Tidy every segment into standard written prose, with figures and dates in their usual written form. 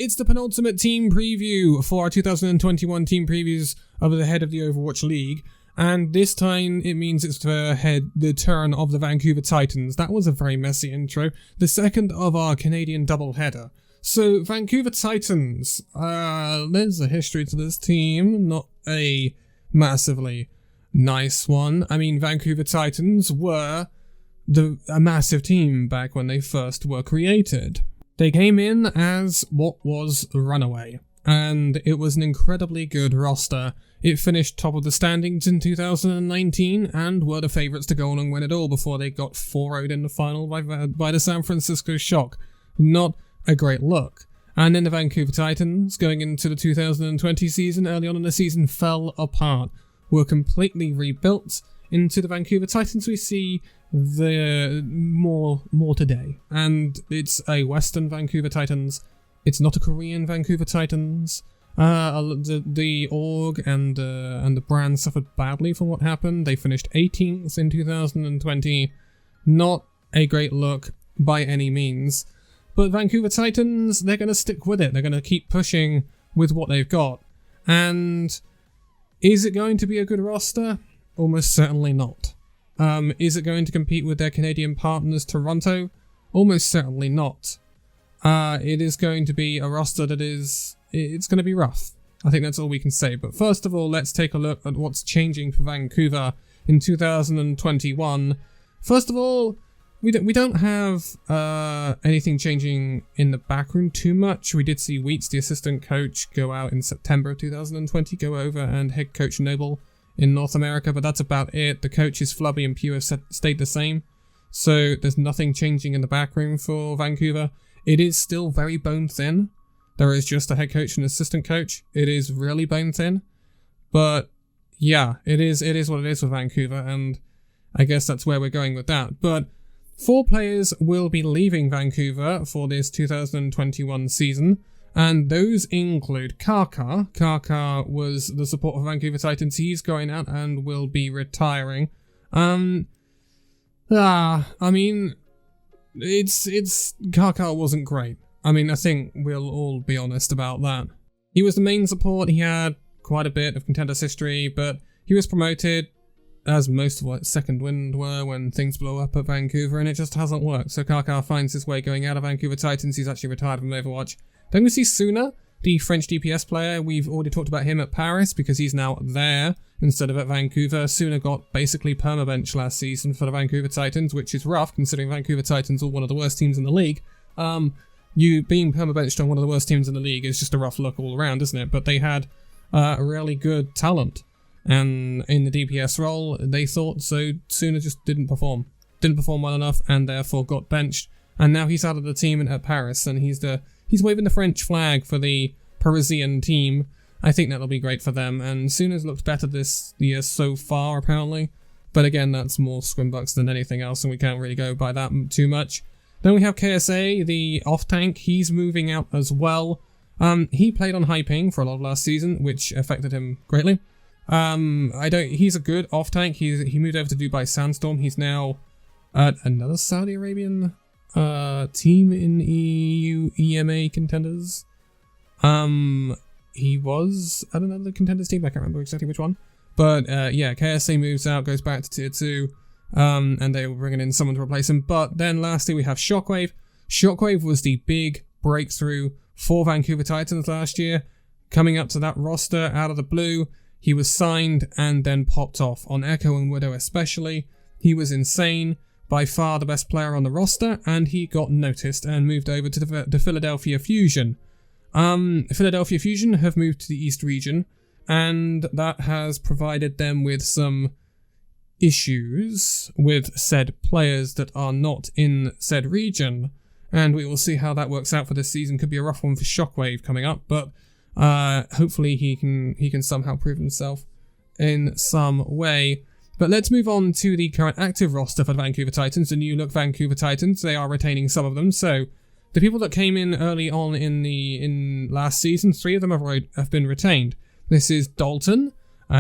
It's the penultimate team preview for our 2021 team previews of the head of the Overwatch League, and this time it means it's the turn of the Vancouver Titans. That was a very messy intro. The second of our Canadian doubleheader. So, Vancouver Titans, there's a history to this team, not a massively nice one. I mean, Vancouver Titans were a massive team back when they first were created. They came in as what was Runaway, and it was an incredibly good roster. It finished top of the standings in 2019 and were the favourites to go on and win it all before they got 4-0'd in the final by the San Francisco Shock. Not a great look. And then the Vancouver Titans, going into the 2020 season, early on in the season, fell apart. Were completely rebuilt into the Vancouver Titans we see the more today. And it's a Western Vancouver Titans. It's not a Korean Vancouver Titans. The org and the brand suffered badly for what happened. They finished 18th in 2020. Not a great look by any means. But Vancouver Titans, they're going to stick with it. They're going to keep pushing with what they've got. And is it going to be a good roster? Almost certainly not. Is it going to compete with their Canadian partners, Toronto? Almost certainly not. It is going to be a roster that it's going to be rough. I think that's all we can say. But first of all, let's take a look at what's changing for Vancouver in 2021. First of all, we don't have anything changing in the backroom too much. We did see Wheats, the assistant coach, go out in September of 2020, go over, and head coach Noble in North America, but that's about it. The coaches Flubby and Pew have stayed the same, so there's nothing changing in the backroom for Vancouver. It is still very bone thin. There is just a head coach and assistant coach. It is really bone thin, but yeah, it is what it is for Vancouver, and I guess that's where we're going with that. But 4 players will be leaving Vancouver for this 2021 season, and those include Kaka. Kaka was the support of Vancouver Titans. He's going out and will be retiring. I mean, it's Kaka wasn't great. I mean, I think we'll all be honest about that. He was the main support. He had quite a bit of contenders history, but he was promoted, as most of what Second Wind were when things blow up at Vancouver, and it just hasn't worked. So Kaka finds his way going out of Vancouver Titans. He's actually retired from Overwatch. Then we see Suna, the French DPS player. We've already talked about him at Paris because he's now there instead of at Vancouver. Suna got basically permabench last season for the Vancouver Titans, which is rough considering Vancouver Titans are one of the worst teams in the league. You being permabenched on one of the worst teams in the league is just a rough look all around, isn't it? But they had a really good talent. And in the DPS role, they thought so. Suna just didn't perform well enough, and therefore got benched. And now he's out of the team at Paris, and he's waving the French flag for the Parisian team. I think that'll be great for them. And Suna's looked better this year so far, apparently. But again, that's more scrimbucks than anything else, and we can't really go by that too much. Then we have KSA, the off tank. He's moving out as well. He played on high ping for a lot of last season, which affected him greatly. He's a good off tank. He moved over to Dubai Sandstorm. He's now at another Saudi Arabian team in EU EMA contenders. He was at another contenders team. I can't remember exactly which one. But yeah, KSA moves out, goes back to tier 2. And they were bringing in someone to replace him. But then lastly we have Shockwave. Shockwave was the big breakthrough for Vancouver Titans last year. Coming up to that roster out of the blue. He was signed and then popped off on Echo and Widow especially. He was insane, by far the best player on the roster, and he got noticed and moved over to the Philadelphia Fusion. Philadelphia Fusion have moved to the East region, and that has provided them with some issues with said players that are not in said region, and we will see how that works out for this season. Could be a rough one for Shockwave coming up, but hopefully he can somehow prove himself in some way. But let's move on to the current active roster for the Vancouver Titans, the new look Vancouver Titans. They are retaining some of them. So the people that came in early on in last season, 3 of them have been retained. This is Dalton.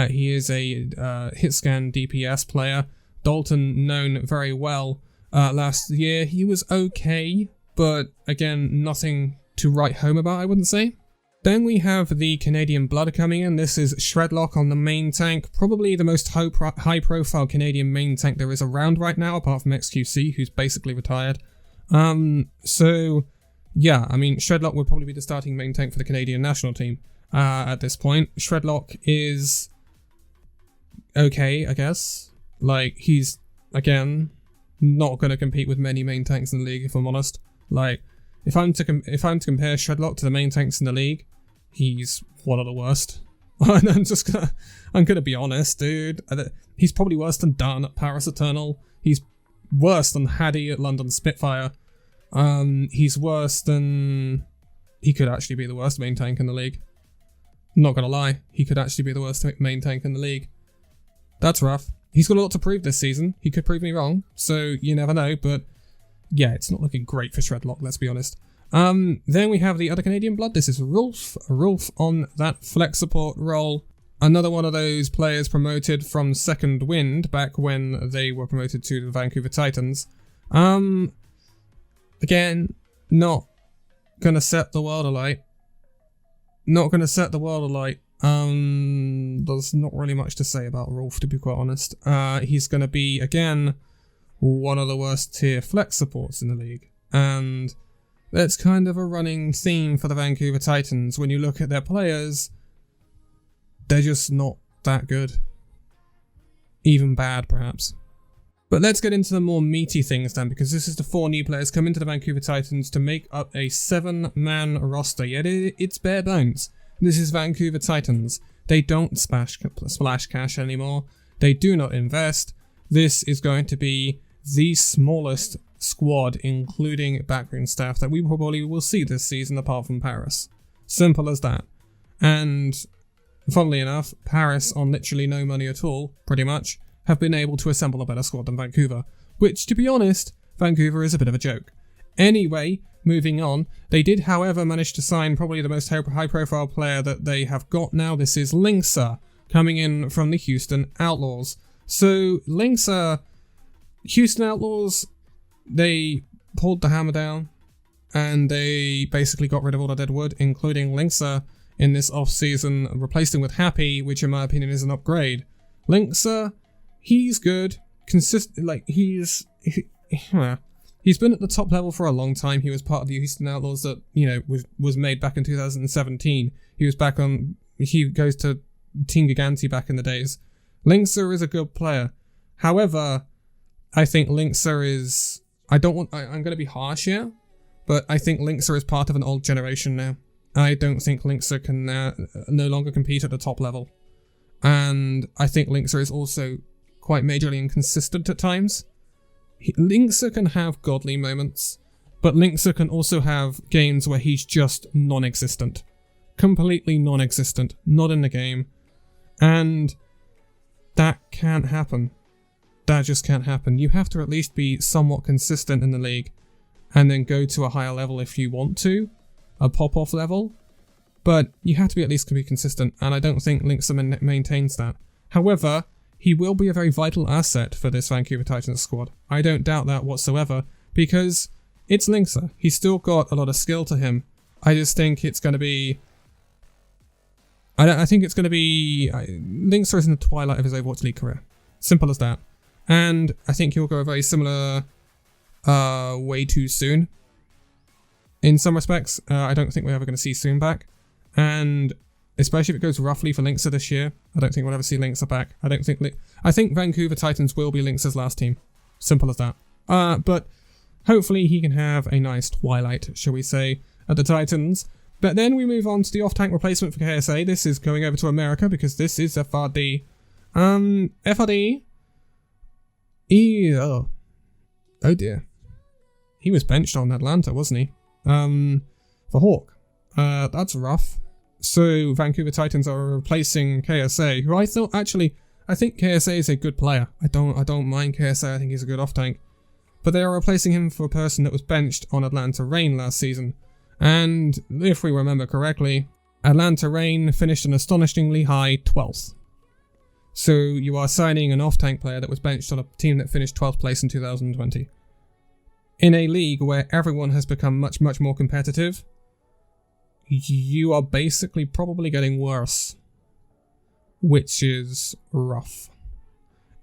He is a hitscan DPS player. Dalton known very well last year. He was okay, but again, nothing to write home about, I wouldn't say. Then we have the Canadian Blood coming in. This is Shredlock on the main tank, probably the most high-profile Canadian main tank there is around right now, apart from XQC, who's basically retired. So, yeah, I mean, Shredlock would probably be the starting main tank for the Canadian national team at this point. Shredlock is okay, I guess. Like, he's, again, not going to compete with many main tanks in the league, if I'm honest. Like, if I'm to compare Shredlock to the main tanks in the league, he's one of the worst. I'm gonna be honest, dude. He's probably worse than Dan at Paris Eternal. He's worse than Haddy at London Spitfire. He's worse than... He could actually be the worst main tank in the league. Not gonna lie, he could actually be the worst main tank in the league. That's rough. He's got a lot to prove this season. He could prove me wrong, so you never know, but yeah, it's not looking great for Shredlock, let's be honest. Then we have the other Canadian Blood. This is Rolf. Rolf on that flex support role. Another one of those players promoted from Second Wind back when they were promoted to the Vancouver Titans. Again, not gonna set the world alight. Not gonna set the world alight. There's not really much to say about Rolf, to be quite honest. He's gonna be, again, one of the worst tier flex supports in the league. And that's kind of a running theme for the Vancouver Titans. When you look at their players, they're just not that good. Even bad, perhaps. But let's get into the more meaty things then, because this is the 4 new players coming to the Vancouver Titans to make up a 7-man roster. Yet it's bare bones. This is Vancouver Titans. They don't splash cash anymore. They do not invest. This is going to be the smallest squad, including backroom staff, that we probably will see this season apart from Paris. Simple as that. And funnily enough, Paris, on literally no money at all, pretty much, have been able to assemble a better squad than Vancouver. Which, to be honest, Vancouver is a bit of a joke. Anyway, moving on, they did, however, manage to sign probably the most high-profile player that they have got now. This is Linksa, coming in from the Houston Outlaws. So, Linksa, Houston Outlaws, they pulled the hammer down, and they basically got rid of all the dead wood, including Linksa, in this off-season, replaced him with Happy, which in my opinion is an upgrade. Linksa, he's good, consistent, like, he's been at the top level for a long time. He was part of the Houston Outlaws that, you know, was made back in 2017. He goes to Team Giganti back in the days. Linksa is a good player. However, I think Linksa is... I'm going to be harsh here, but I think Linksa is part of an old generation now. I don't think Linksa can no longer compete at the top level. And I think Linksa is also quite majorly inconsistent at times. Linksa can have godly moments, but Linksa can also have games where he's just non-existent. Completely non-existent, not in the game. And that can't happen. That just can't happen. You have to at least be somewhat consistent in the league, and then go to a higher level if you want to, a pop-off level. But you have to be at least be consistent, and I don't think Linksa maintains that. However, he will be a very vital asset for this Vancouver Titans squad. I don't doubt that whatsoever, because it's Linksa. He's still got a lot of skill to him. I just think it's going to be... I think it's going to be... Linksa is in the twilight of his Overwatch League career. Simple as that. And I think he'll go a very similar way too soon. In some respects, I don't think we're ever going to see Soon back. And especially if it goes roughly for Linksa this year, I don't think we'll ever see Linksa back. I think Vancouver Titans will be Linksa's last team. Simple as that. But hopefully he can have a nice twilight, shall we say, at the Titans. But then we move on to the off-tank replacement for KSA. This is going over to America because this is FRD. FRD... Oh dear. He was benched on Atlanta, wasn't he? For Hawk. That's rough. So Vancouver Titans are replacing KSA, who I think KSA is a good player. I don't mind KSA, I think he's a good off-tank. But they are replacing him for a person that was benched on Atlanta Reign last season. And if we remember correctly, Atlanta Reign finished an astonishingly high 12th. So you are signing an off-tank player that was benched on a team that finished 12th place in 2020. In a league where everyone has become much, much more competitive, you are basically probably getting worse, which is rough.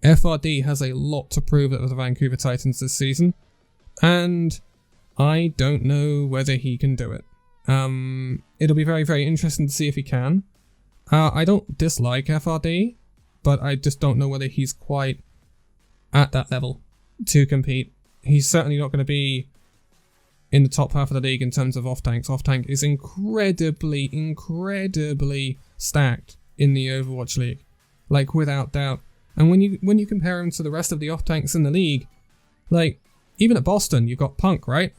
FRD has a lot to prove at the Vancouver Titans this season, and I don't know whether he can do it. It'll be very, very interesting to see if he can. I don't dislike FRD, but I just don't know whether he's quite at that level to compete. He's certainly not going to be in the top half of the league in terms of off-tanks. Off-tank is incredibly, incredibly stacked in the Overwatch League, like without doubt. And when you compare him to the rest of the off-tanks in the league, like even at Boston, you've got Punk, right?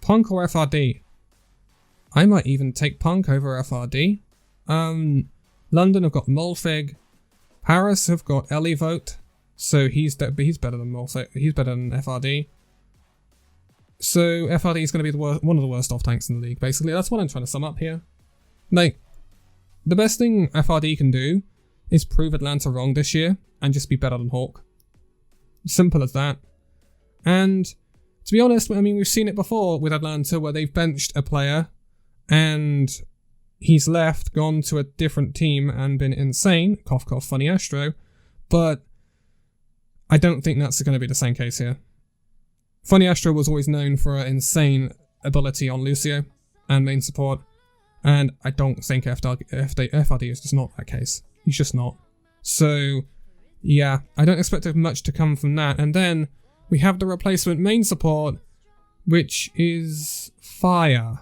Punk or FRD? I might even take Punk over FRD. London have got Molfig. Paris have got Elivote, so he's better than Molfig. He's better than FRD. So FRD is going to be one of the worst off-tanks in the league, basically. That's what I'm trying to sum up here. Like, the best thing FRD can do is prove Atlanta wrong this year and just be better than Hawk. Simple as that. And to be honest, I mean, we've seen it before with Atlanta where they've benched a player and he's left, gone to a different team and been insane. Cough, cough, funny Astro. But I don't think that's going to be the same case here. Funny Astro was always known for an insane ability on Lucio and main support, and I don't think FRD is just not that case. He's just not. So, yeah, I don't expect much to come from that. And then we have the replacement main support, which is Fire.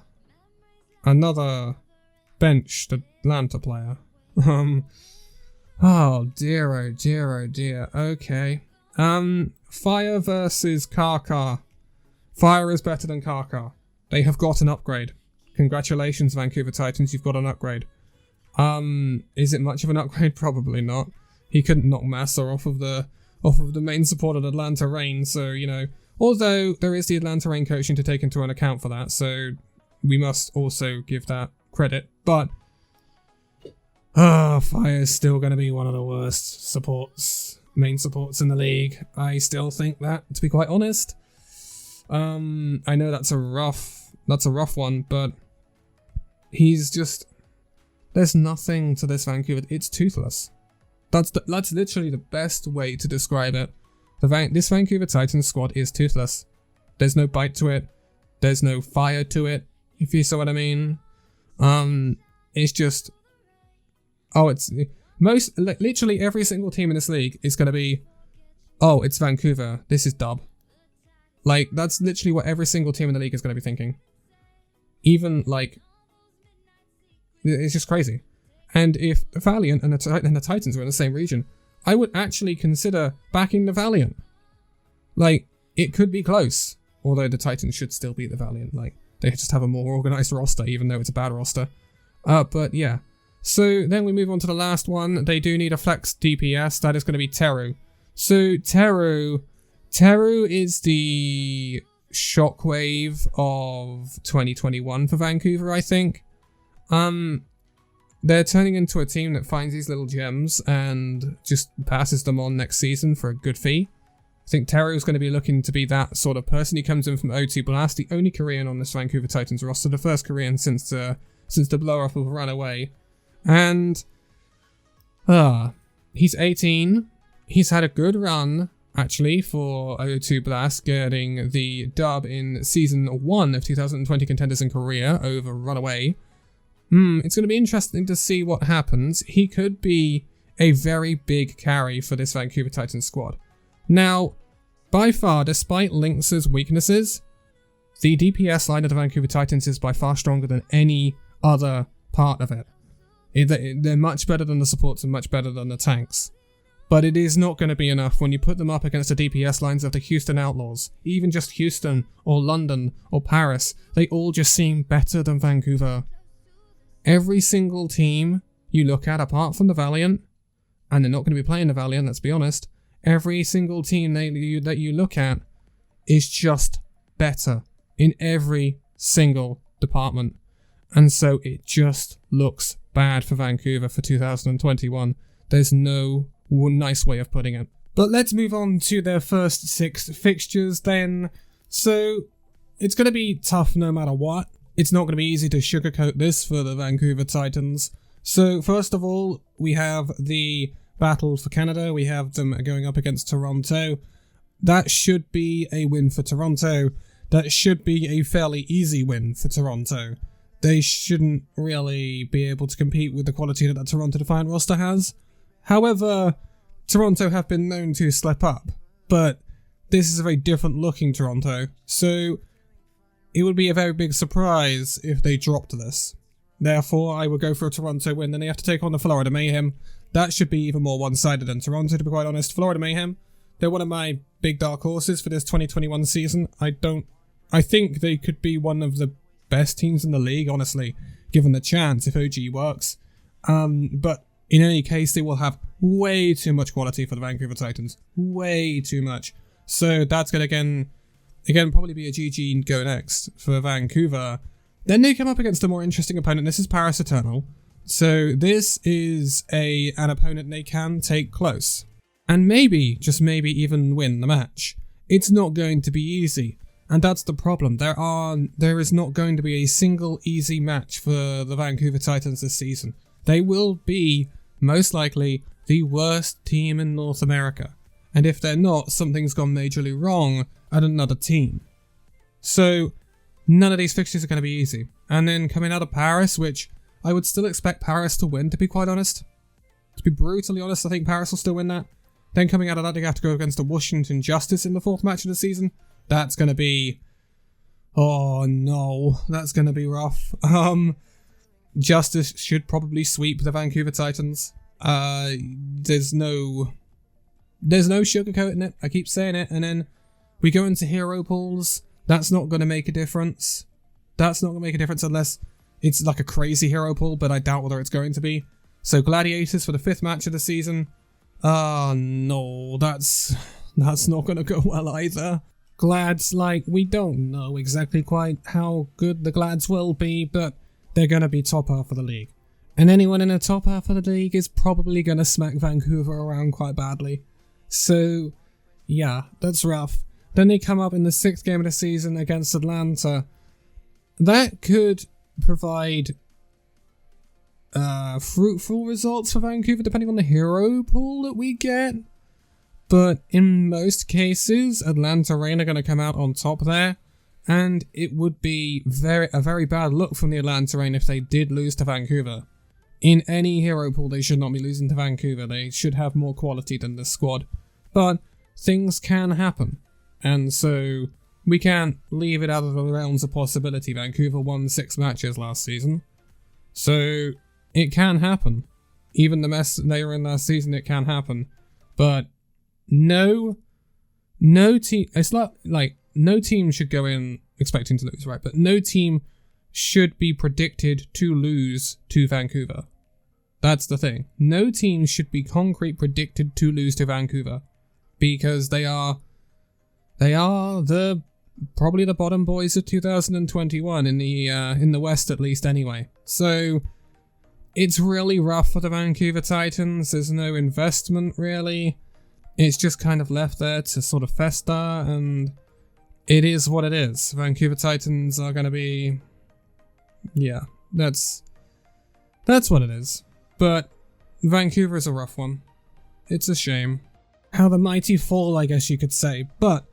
Another benched Atlanta player. Oh dear, oh dear, oh dear. Okay. Fire versus Karkar. Fire is better than Karkar. They have got an upgrade. Congratulations, Vancouver Titans, you've got an upgrade. Is it much of an upgrade? Probably not. He couldn't knock Massa off of the main support of Atlanta Reign, so, you know, although there is the Atlanta Reign coaching to take into an account for that, so we must also give that credit, but Fire is still going to be one of the worst main supports in the league. I still think that, to be quite honest. I know that's a rough one, but he's just, there's nothing to this Vancouver. It's toothless. That's literally the best way to describe it. This Vancouver Titans squad is toothless. There's no bite to it. There's no fire to it, if you see what I mean. It's just, literally every single team in this league is going to be, oh, it's Vancouver, this is dub. Like, that's literally what every single team in the league is going to be thinking. Even, like, it's just crazy. And if Valiant and the Titans were in the same region, I would actually consider backing the Valiant. Like, it could be close, although the Titans should still beat the Valiant. Like, they just have a more organized roster, even though it's a bad roster. But yeah. So then we move on to the last one. They do need a flex DPS. That is going to be Teru. So Teru is the Shockwave of 2021 for Vancouver, I think. They're turning into a team that finds these little gems and just passes them on next season for a good fee. I think Teru is going to be looking to be that sort of person. He comes in from O2 Blast, the only Korean on this Vancouver Titans roster, the first Korean since the blow-up of Runaway. And he's 18. He's had a good run, actually, for O2 Blast, getting the dub in Season 1 of 2020 Contenders in Korea over Runaway. It's going to be interesting to see what happens. He could be a very big carry for this Vancouver Titans squad. Now, by far, despite Lynx's weaknesses, the DPS line of the Vancouver Titans is by far stronger than any other part of it. They're much better than the supports and much better than the tanks. But it is not going to be enough when you put them up against the DPS lines of the Houston Outlaws. Even just Houston, or London, or Paris, they all just seem better than Vancouver. Every single team you look at, apart from the Valiant, and they're not going to be playing the Valiant, let's be honest, every single team that you look at is just better in every single department. And so it just looks bad for Vancouver for 2021. There's no nice way of putting it. But let's move on to their first 6 fixtures then. So it's going to be tough no matter what. it's not going to be easy to sugarcoat this for the Vancouver Titans. So first of all, we have the battle for Canada. We have them going up against Toronto. That should be a win for Toronto. That should be a fairly easy win for Toronto. They shouldn't really be able to compete with the quality that Toronto Defiant roster has. However, Toronto have been known to slip up, but this is a very different looking Toronto, so it would be a very big surprise if they dropped this. Therefore, I would go for a Toronto win. Then they have to take on the Florida Mayhem. That should be even more one-sided than Toronto, to be quite honest. Florida Mayhem, they're one of my big dark horses for this 2021 season. I think they could be one of the best teams in the league, honestly, given the chance if OG works. But in any case, they will have way too much quality for the Vancouver Titans. Way too much. So that's going to again probably be a GG go next for Vancouver. Then they come up against a more interesting opponent. This is Paris Eternal. So this is an opponent they can take close. And maybe, just maybe, even win the match. It's not going to be easy. And that's the problem. There is not going to be a single easy match for the Vancouver Titans this season. They will be, most likely, the worst team in North America. And if they're not, something's gone majorly wrong at another team. So, none of these fixtures are going to be easy. And then coming out of Paris, which I would still expect Paris to win, to be quite honest. To be brutally honest, I think Paris will still win that. Then coming out of that, they have to go against the Washington Justice in the 4th match of the season. That's going to be... oh no, that's going to be rough. Justice should probably sweep the Vancouver Titans. There's no sugarcoating it. I keep saying it. And then we go into hero pools. That's not going to make a difference. That's not going to make a difference unless it's like a crazy hero pool, but I doubt whether it's going to be. So Gladiators for the 5th match of the season. No, that's not going to go well either. Glads, we don't know exactly quite how good the Glads will be, but they're going to be top half of the league. And anyone in the top half of the league is probably going to smack Vancouver around quite badly. So, yeah, that's rough. Then they come up in the 6th game of the season against Atlanta. That could provide fruitful results for Vancouver, depending on the hero pool that we get. But in most cases, Atlanta Reign are going to come out on top there. And it would be a very bad look from the Atlanta Reign if they did lose to Vancouver. In any hero pool, they should not be losing to Vancouver. They should have more quality than this squad. But things can happen. And so we can't leave it out of the realms of possibility. Vancouver won 6 matches last season. So it can happen. Even the mess they were in last season, it can happen. But no team, it's not like no team should go in expecting to lose, right? But no team should be predicted to lose to Vancouver. That's the thing. No team should be concrete predicted to lose to Vancouver, because they are probably the bottom boys of 2021 in the West, at least anyway. So it's really rough for the Vancouver Titans. There's no investment really. It's just kind of left there to sort of fester, and it is what it is. Vancouver Titans are going to be... yeah, that's what it is. But Vancouver is a rough one. It's a shame. How the mighty fall, I guess you could say. But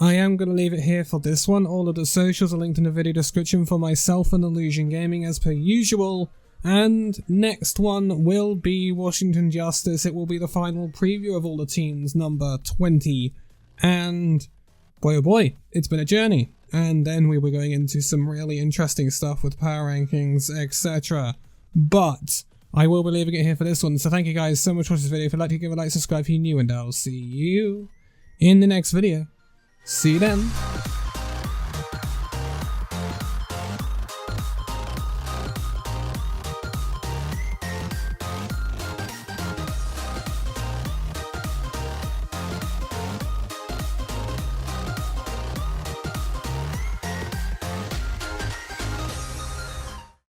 I am going to leave it here for this one. All of the socials are linked in the video description for myself and Illusion Gaming as per usual. And next one will be Washington Justice. It will be the final preview of all the teams, number 20. And boy oh boy, it's been a journey. And then we were going into some really interesting stuff with power rankings, etc. But I will be leaving it here for this one. So thank you guys so much for watching this video. If you'd like to give a like, subscribe if you're new, and I'll see you in the next video. See you then.